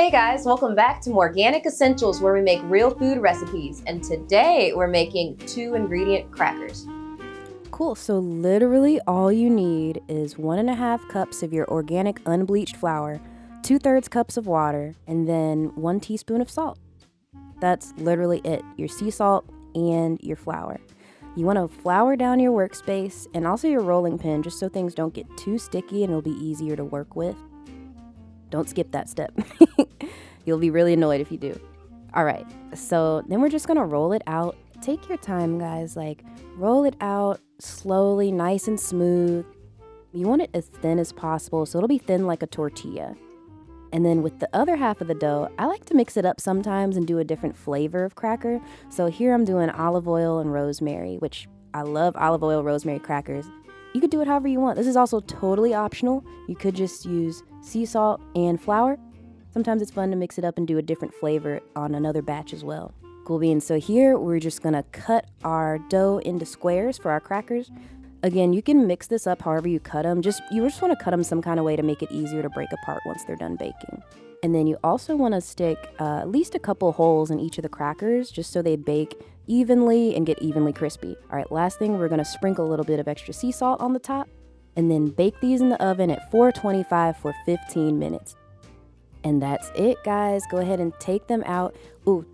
Hey guys, welcome back to Morganic Essentials, where we make real food recipes. And today we're making 2-ingredient crackers. Cool, so literally all you need is 1.5 cups of your organic unbleached flour, 2/3 cups of water, and then 1 teaspoon of salt. That's literally it, your sea salt and your flour. You want to flour down your workspace and also your rolling pin just so things don't get too sticky and it'll be easier to work with. Don't skip that step. You'll be really annoyed if you do. All right, so then we're just gonna roll it out. Take your time, guys, like roll it out slowly, nice and smooth. You want it as thin as possible, so it'll be thin like a tortilla. And then with the other half of the dough, I like to mix it up sometimes and do a different flavor of cracker. So here I'm doing olive oil and rosemary, which I love olive oil, rosemary crackers. You could do it however you want. This is also totally optional. You could just use sea salt and flour. Sometimes it's fun to mix it up and do a different flavor on another batch as well. Cool beans. So here we're just gonna cut our dough into squares for our crackers. Again, you can mix this up however you cut them. You just want to cut them some kind of way to make it easier to break apart once they're done baking. And then you also want to stick at least a couple holes in each of the crackers just so they bake evenly and get evenly crispy. All right, last thing, we're going to sprinkle a little bit of extra sea salt on the top and then bake these in the oven at 425 for 15 minutes. And that's it, guys. Go ahead and take them out. Ooh,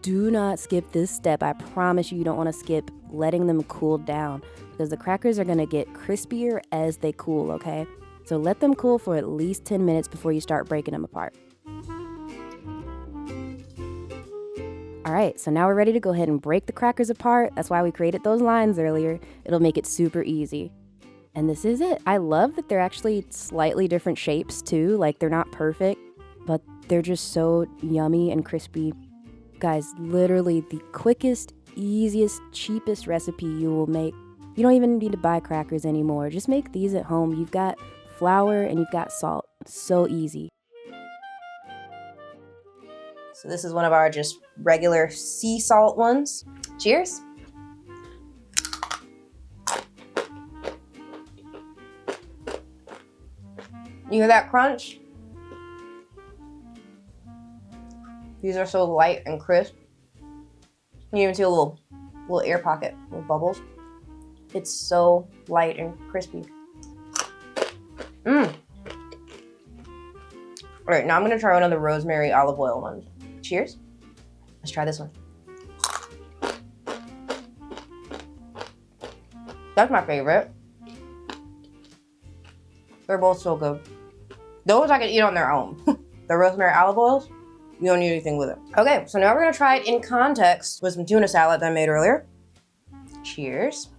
do not skip this step. I promise you don't want to skip letting them cool down because the crackers are going to get crispier as they cool, okay? So let them cool for at least 10 minutes before you start breaking them apart. All right, so now we're ready to go ahead and break the crackers apart. That's why we created those lines earlier. It'll make it super easy. And this is it. I love that they're actually slightly different shapes too. Like they're not perfect, but they're just so yummy and crispy. Guys, literally the quickest, easiest, cheapest recipe you will make. You don't even need to buy crackers anymore. Just make these at home. You've got flour and you've got salt. So easy. So this is one of our just regular sea salt ones. Cheers. You hear that crunch? These are so light and crisp. You even see a little air pocket, little bubbles. It's so light and crispy. All right, now I'm gonna try one of the rosemary olive oil ones. Cheers. Let's try this one. That's my favorite. They're both so good. Those I can eat on their own. The rosemary olive oils, you don't need anything with it. Okay, so now we're gonna try it in context with some tuna salad that I made earlier. Cheers.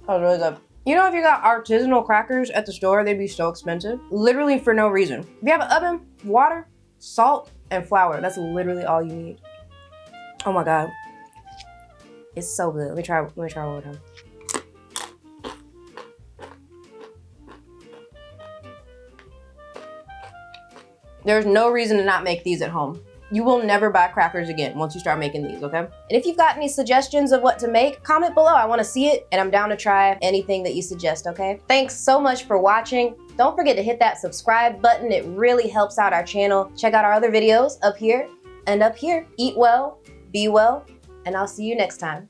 That was really good. You know, if you got artisanal crackers at the store, they'd be so expensive. Literally for no reason. If you have an oven, water, salt, and flour, that's literally all you need. Oh my God. It's so good. Let me try one more time. There's no reason to not make these at home. You will never buy crackers again once you start making these, okay? And if you've got any suggestions of what to make, comment below. I wanna see it, and I'm down to try anything that you suggest, okay? Thanks so much for watching. Don't forget to hit that subscribe button. It really helps out our channel. Check out our other videos up here and up here. Eat well, be well, and I'll see you next time.